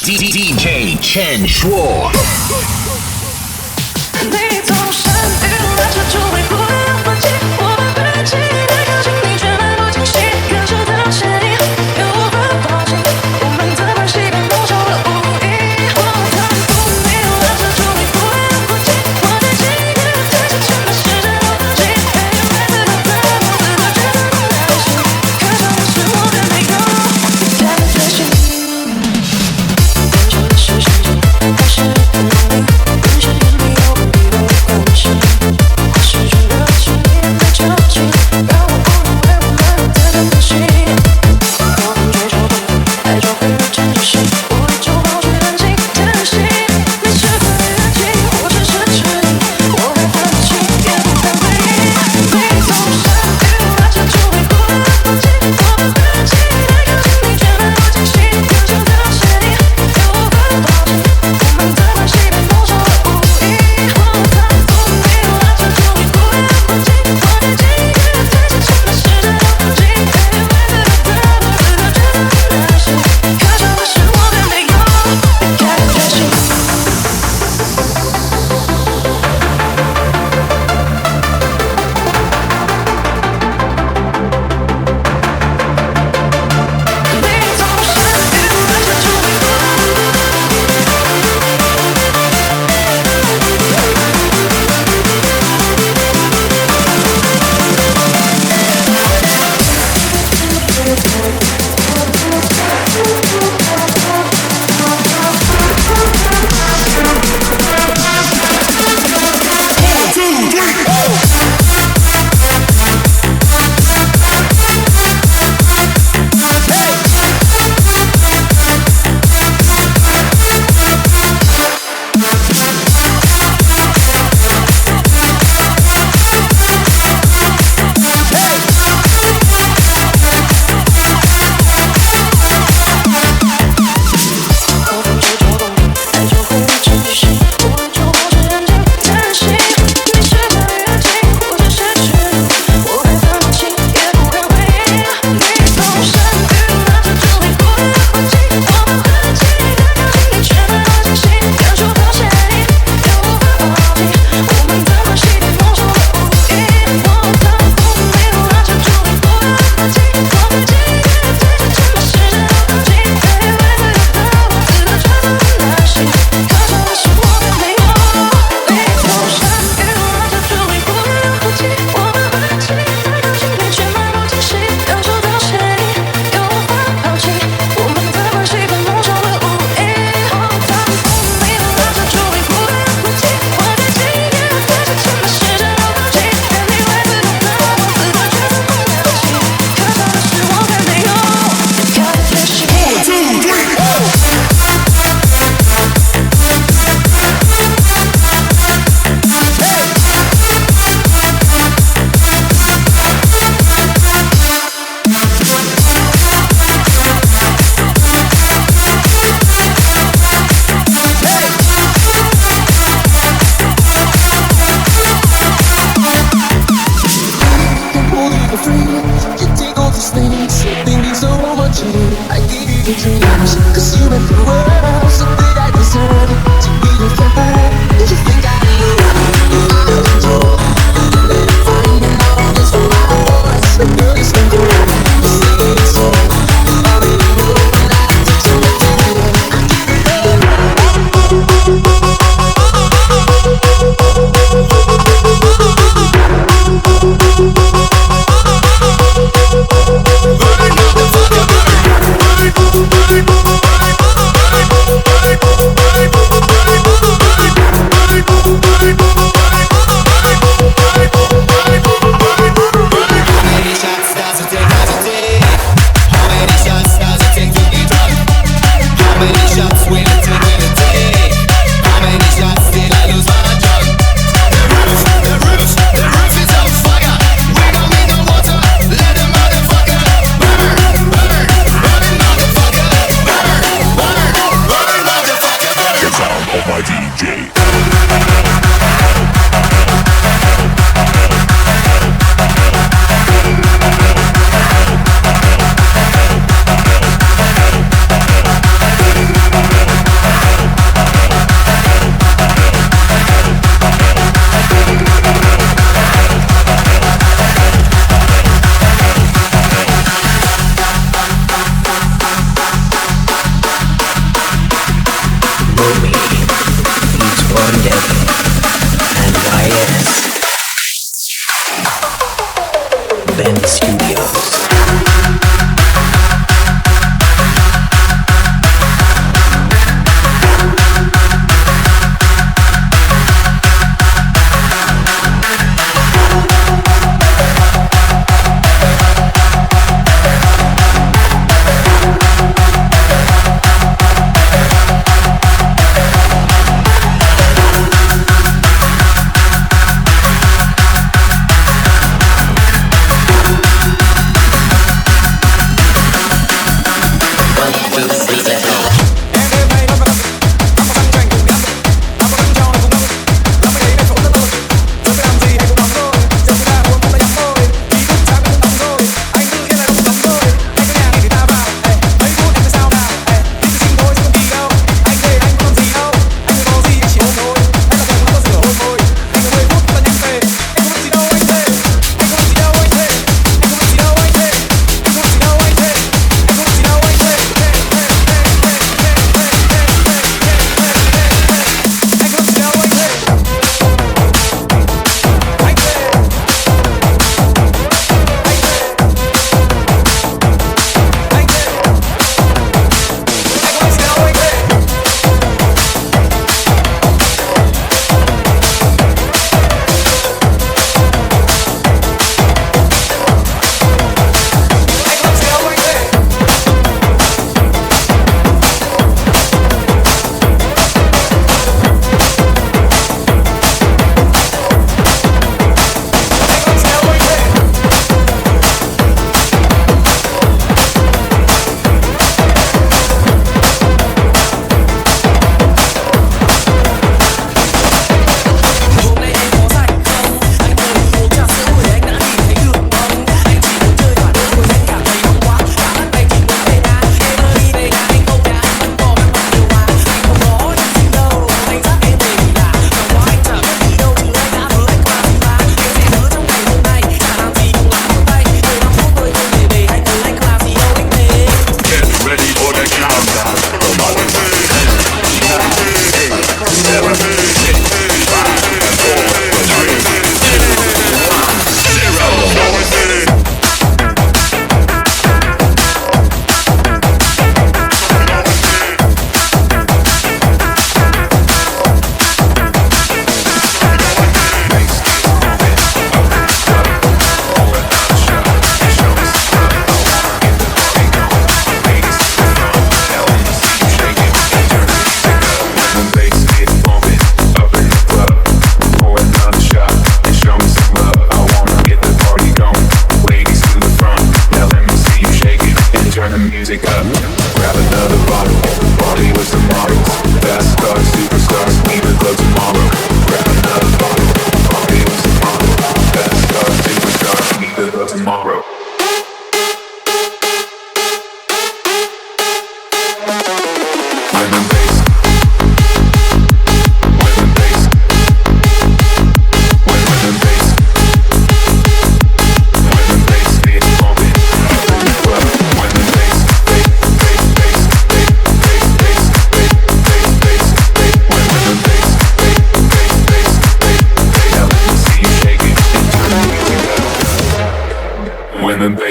DJ Chenshr。你总是与我这就会忽远忽近，我把背起太靠近你，却来不及细感受到歉意，又无法放弃我们的关系被蒙上了无意。我看不明了这就会忽远忽近，我在几个人在这全的世界都放弃，还有孩子的自我觉得不耐心，可笑的是我并没有离开的决心。分手的是伤心，还是不容易？人生原理有理由关系，或是觉得是你在着急，让我不能为我们的关系。我们追求不能，爱就会有真实，无力就保持安静叹息。你是否越近，或只是迟疑？我还分不清，也不敢回应。你总是与我这就会忽远忽近，我把背起太靠近你，却来不及细感受到歉意，又无法放弃我们的关系被蒙上了无意。我看不明了这就会忽远忽近，我在几个人在这全的世界都放弃，还有孩子的自我觉得不耐心，可笑的是我并没有离开的决心。你总是与我这就会忽远忽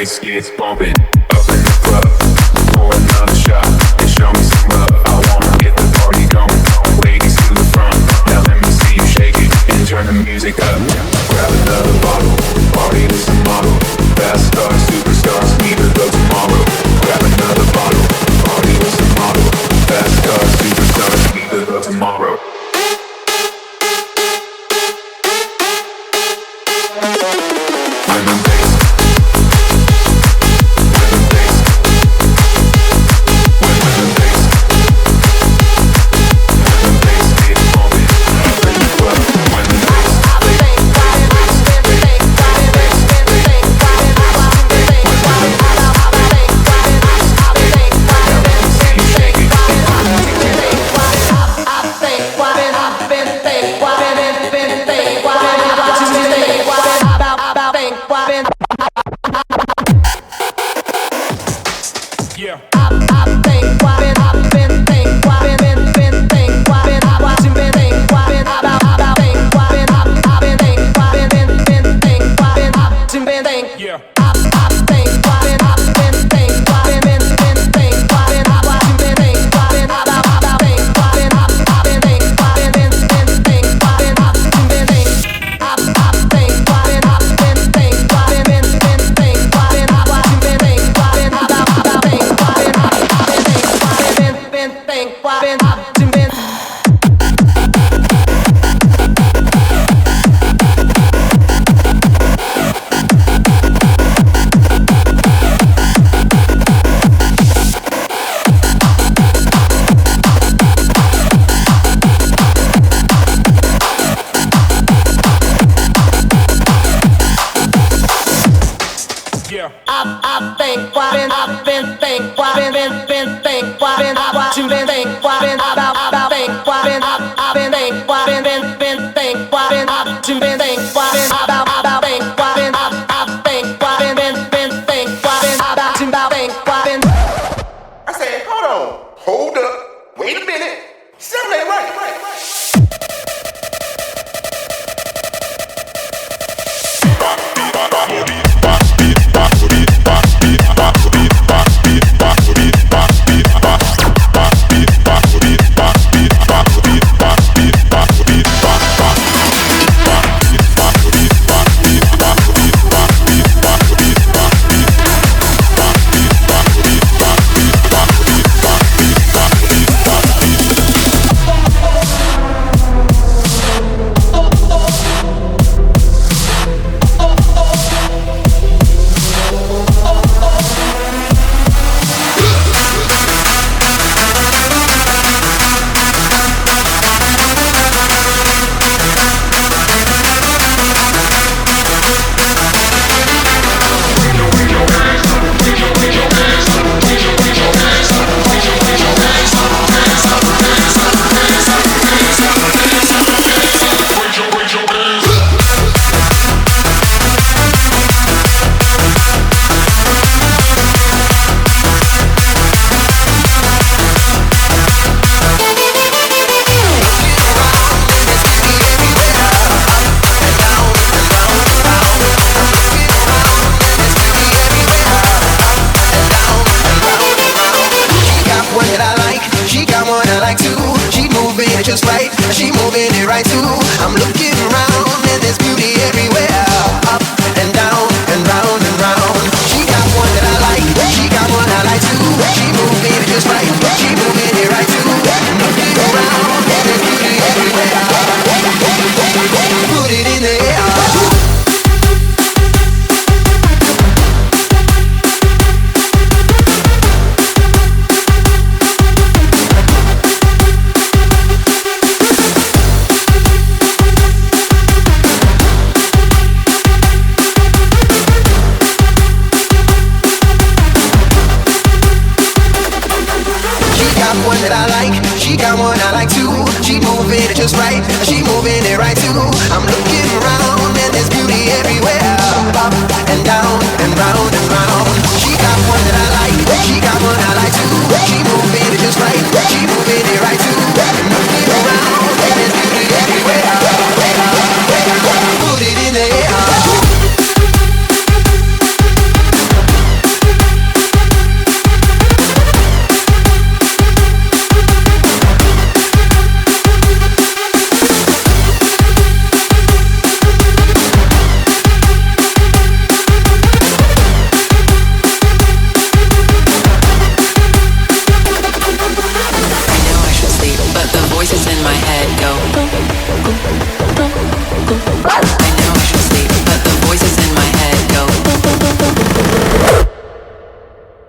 bass gets bumping up in the club. Pour another shot and show me some love. I wanna get the party going. Ladies to the front, now let me see you shake it and turn the music up. Grab another bottle, party with some model. Fast stars, superstars, neither go tomorrow. Grab another bottle, party with some model. Fast stars, superstars, neither go tomorrow. I said, hold on, hold up, wait a minute. Something ain't right. She got one I like too. She moving it just right. She moving it right too. I'm looking around and there's beauty everywhere. Up and down and round and round. She got one that I like. She got one I like too. She moving it just right. She moving it right too. I'm looking around and there's beauty everywhere. Put it in the air.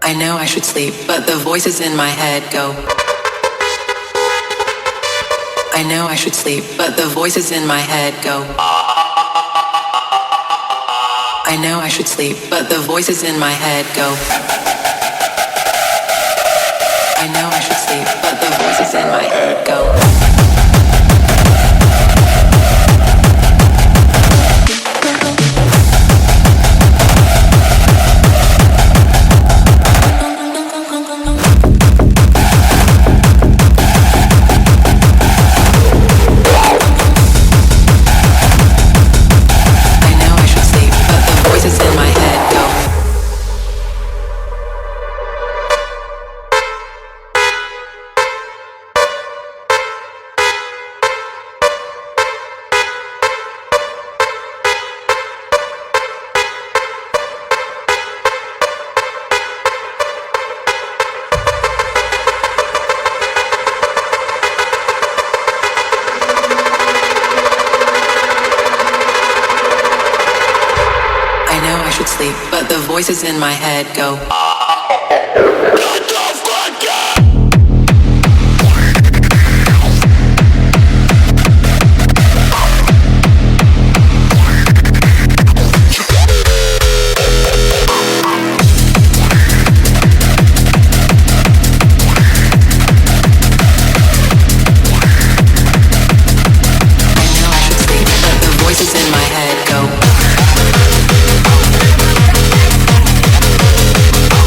I know I should sleep, but the voices in my head go. I know I should sleep, but the voices in my head go. I know I should sleep, but the voices in my head go. I know I should sleep, but the voices in my head go. But the voices in my head go. Put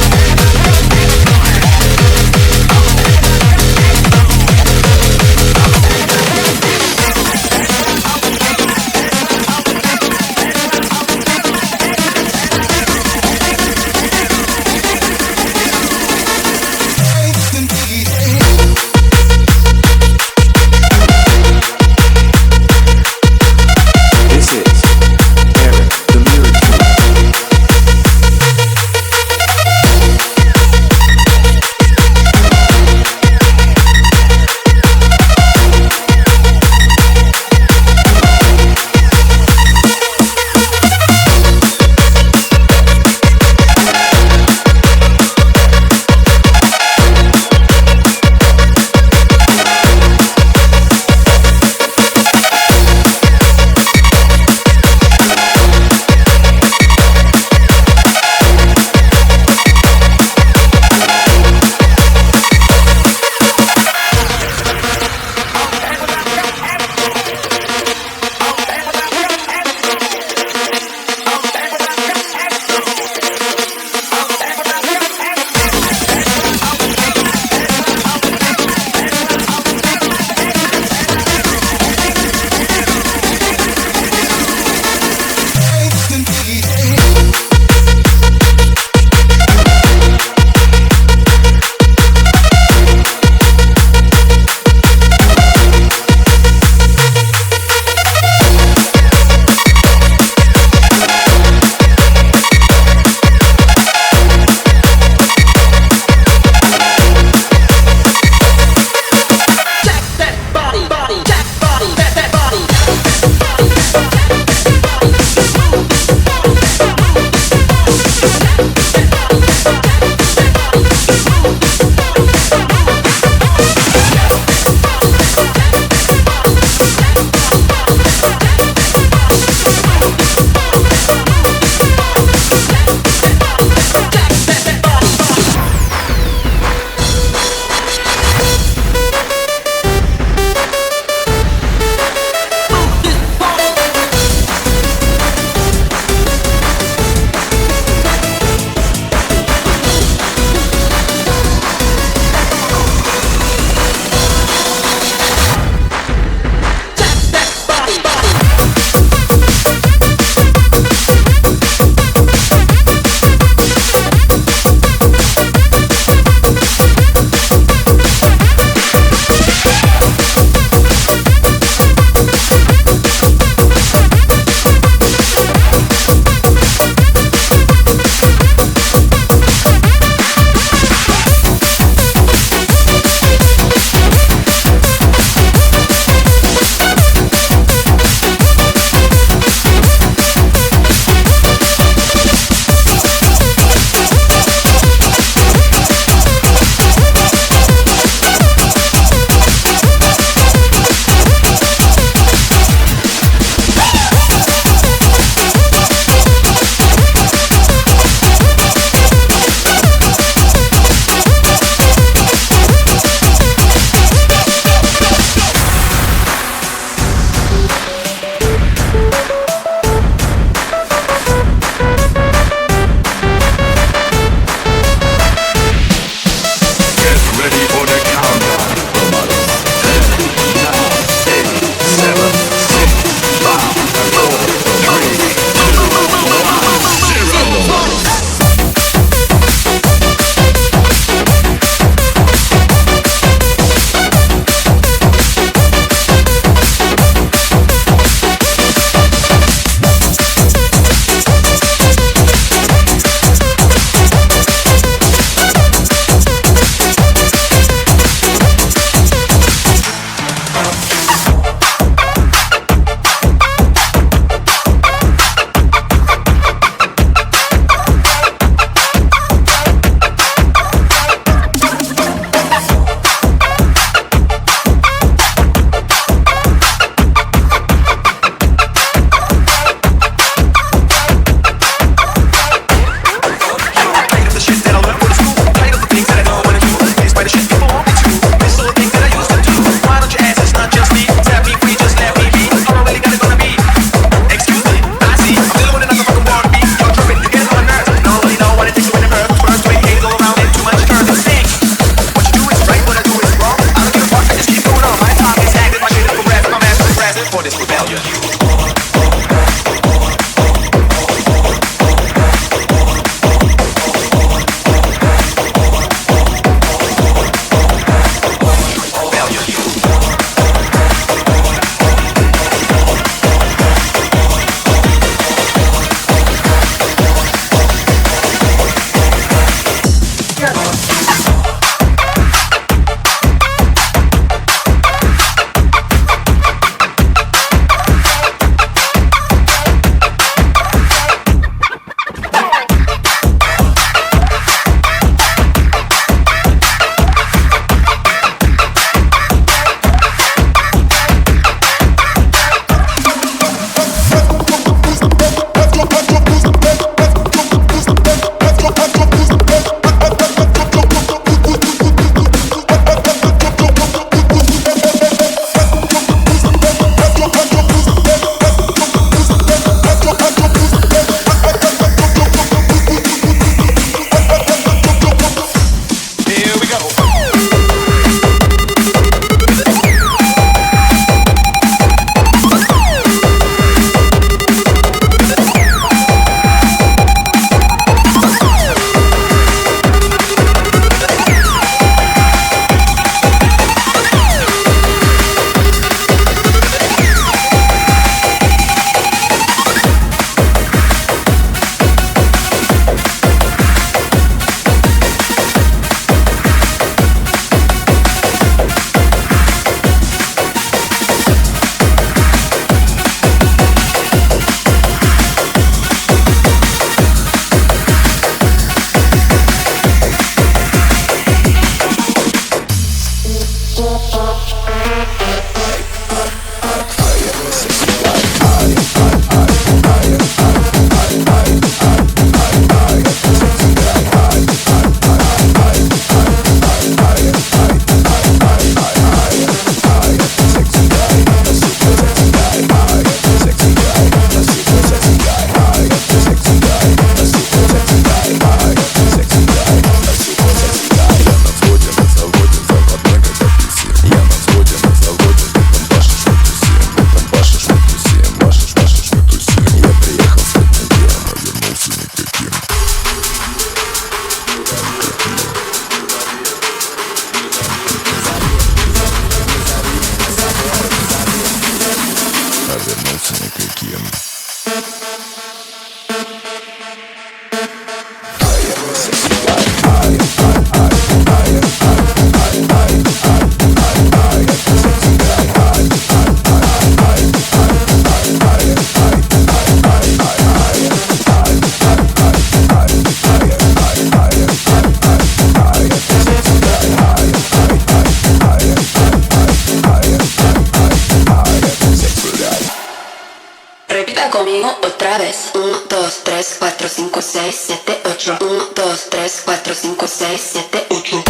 Conmigo otra vez. 1, 2, 3, 4, 5, 6, 7, 8. 1, 2, 3, 4, 5, 6, 7, 8.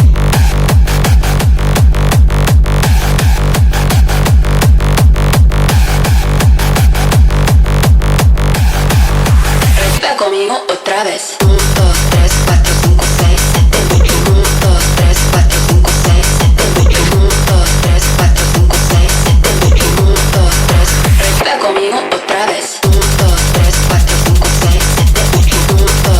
Repita conmigo otra vez. 1, 2, 3, 4, 5, 6, 7, 8. 1, 2, 3, 4, 5, 6, 7, 8. 1, 2, 3, 4, 5, 6, 7, 8. 1, 2, 3. Repita conmigo otra vez. 1, 2, 3, 4, 5, 6, 7, 8. 1, 2,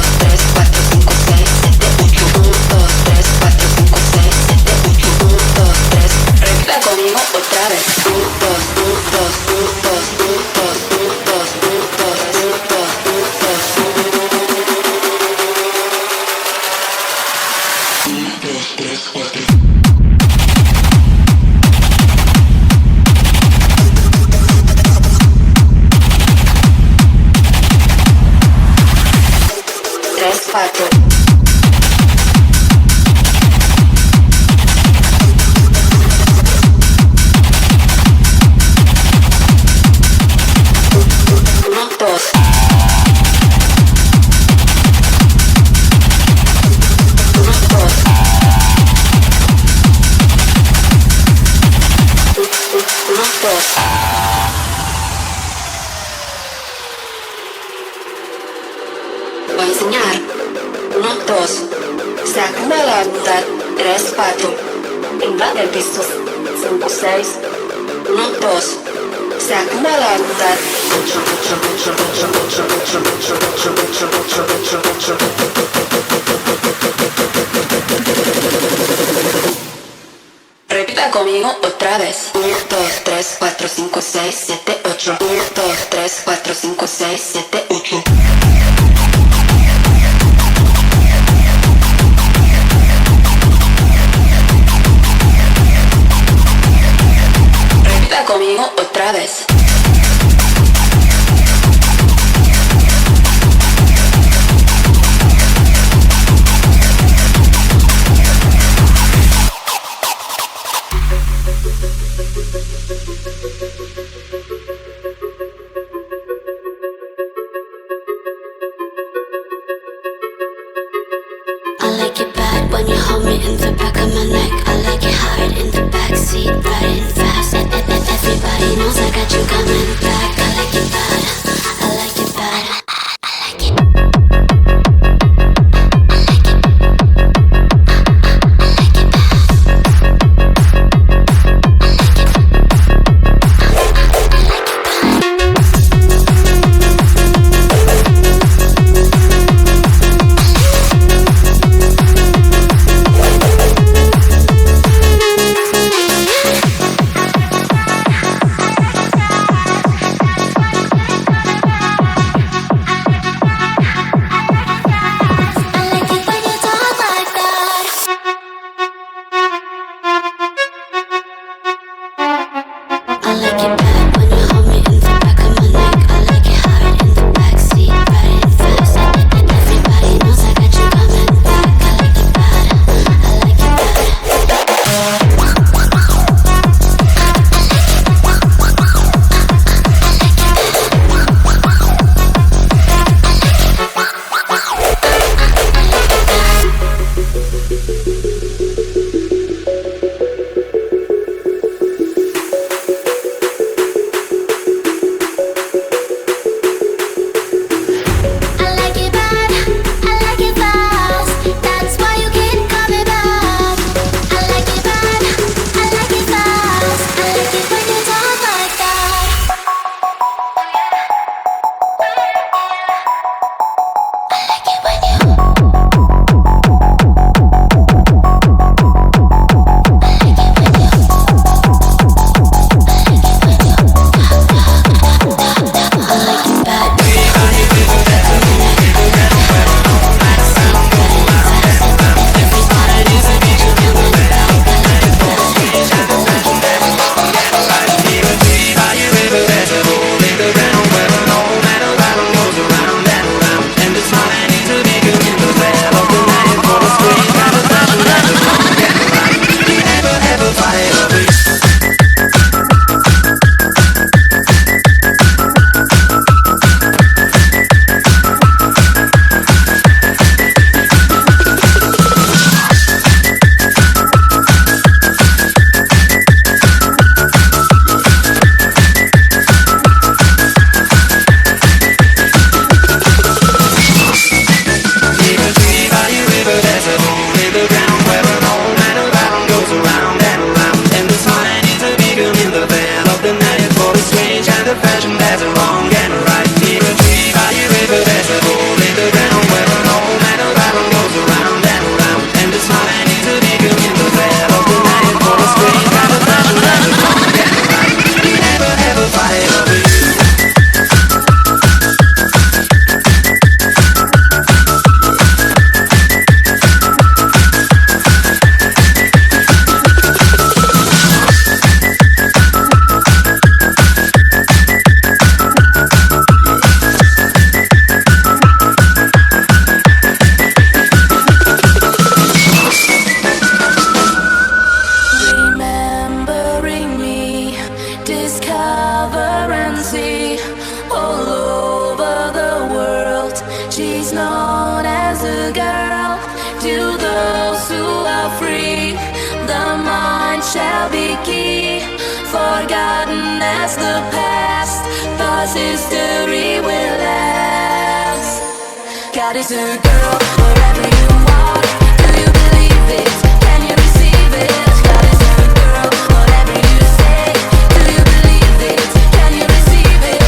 3, 4, 5, 6, 7, 8. 1, 2, 3, 4, 5, 6, 7, 8. 1, 2, 3. Repita conmigo otra vez. 1, 2, 1, 2, 1, 2, 1, 2, 1, 2, 1, 2, 1, 2, 1, 3, 4. Voy a enseñar. 1, 2. Sácame la mitad. 3, 4. Invade el piso. 5, 6. 1, 2. Sácame la mitad. 8, 8, 8, 8, 8, 8, 8, 8, 8, 8, 8, 8, 8. Repita conmigo otra vez. 1, 2, 3, 4, 5, 6, 7, 8. 1, 2, 3, 4, 5, 6, 7, 8. Repita conmigo otra vez. I like it bad when you hold me in the back of my neck. I like it hard in the backseat, riding fast. Everybody knows I got you coming back. I like it bad. I like it bad. I like it. see all over the world. She's known as a girl to those who are free. The mind shall be key, forgotten as the past, cause history will last. God is a girl, wherever you are. Do you believe it? Can you receive it? God is a girl, whatever you say. Do you believe it? Can you receive it?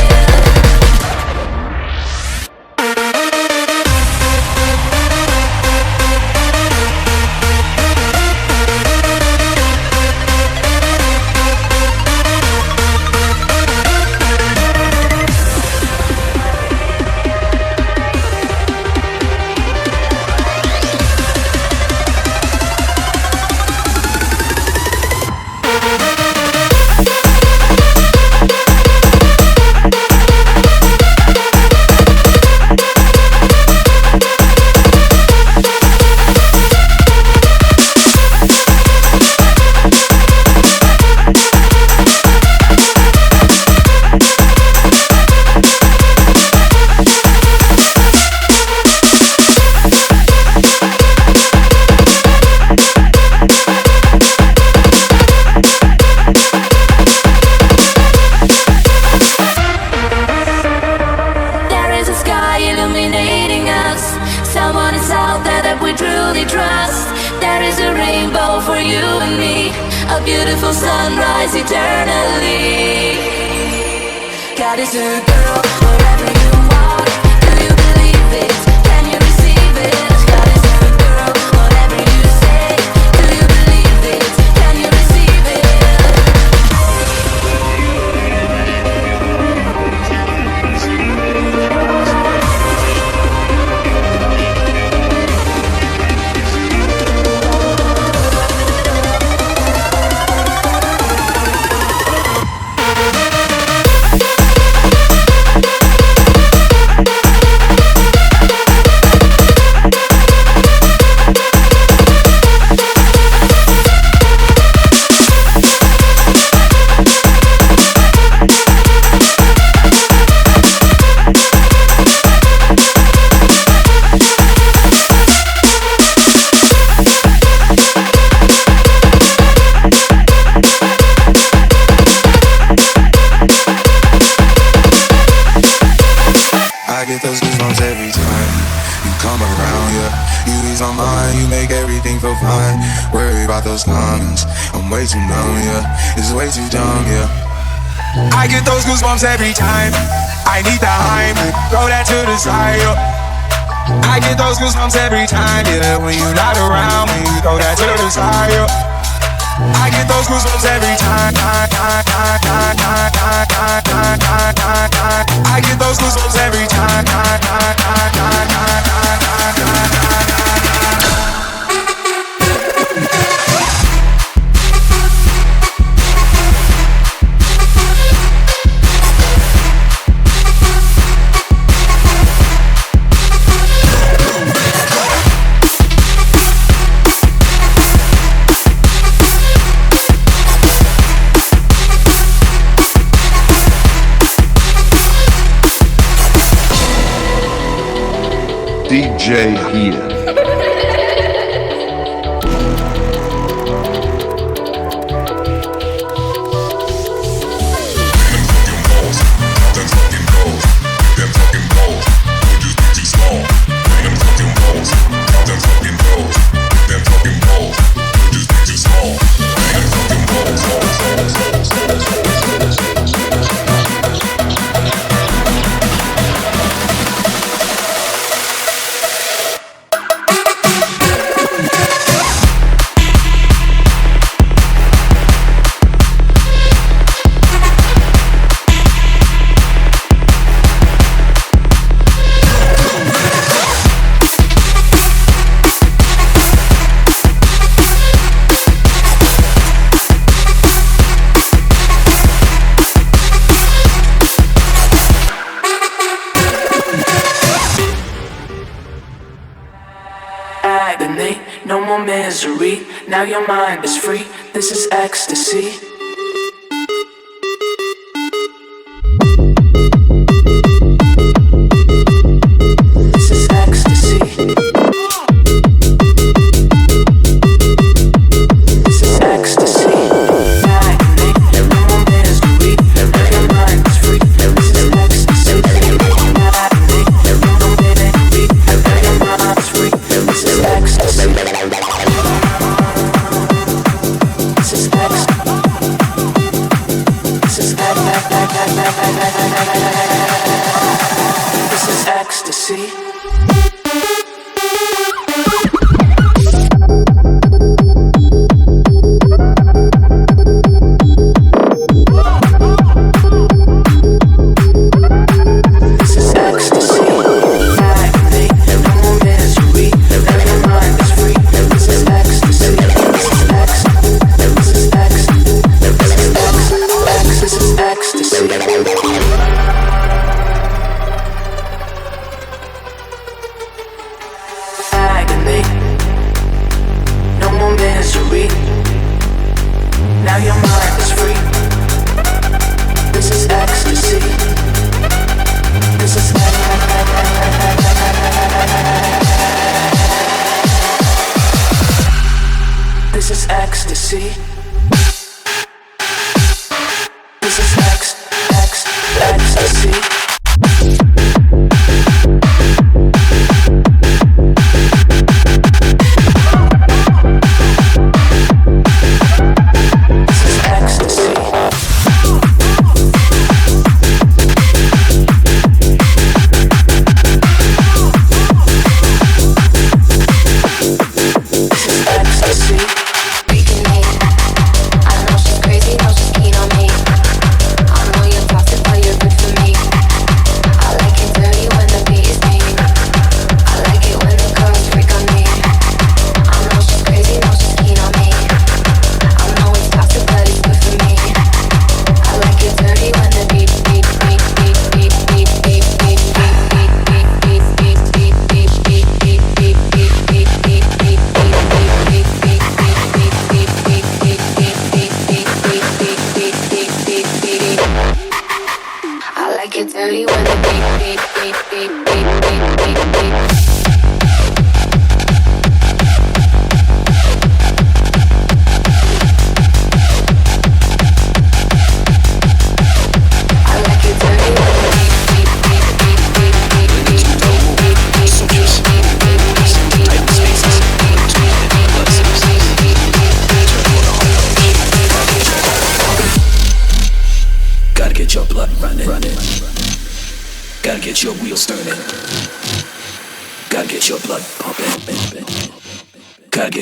Beautiful sunrise eternally. God is a girl, wherever you are. Do you believe it? Can you receive it? God is a girl, whatever you say. Do you believe it? Can you receive it? I get those goosebumps every time you come around, yeah. You ease my mind, you make everything feel fine. Worry about those comments, I'm way too numb, yeah. It's way too dumb, yeah. I get those goosebumps every time I need the hype, throw that to the side, yeah. I get those goosebumps every time, yeah. When you're not around me, throw that to the side, yeah. I get those goosebumps every time. I get those goosebumps every time. DJ here. No more misery, now your mind is free. This is ecstasy. This is ecstasy.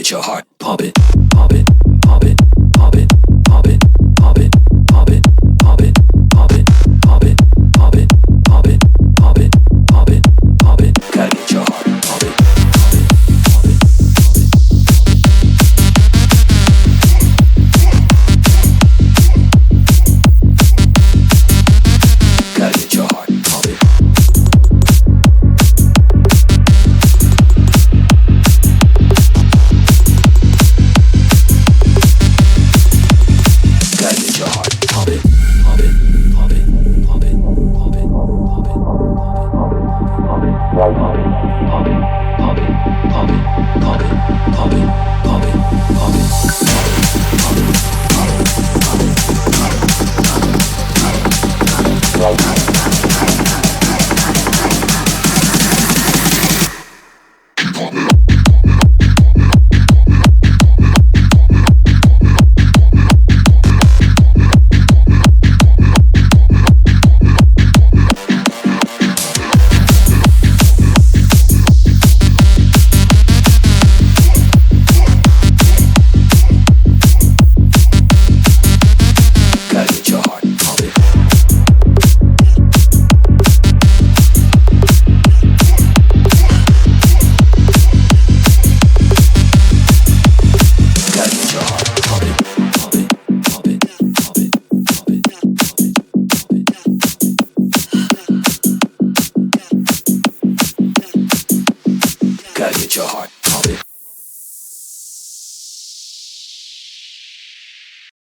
Your heart pumping, pumping, pumping, pumping, pumping, pumping, pumping, pumping, pumping, pumping, pumping, pumping, pumping, pumping, pumping. Gotta get your heart pumping, pumping, pumping, pumping. Gotta get your heart pumping. Gotta get your heart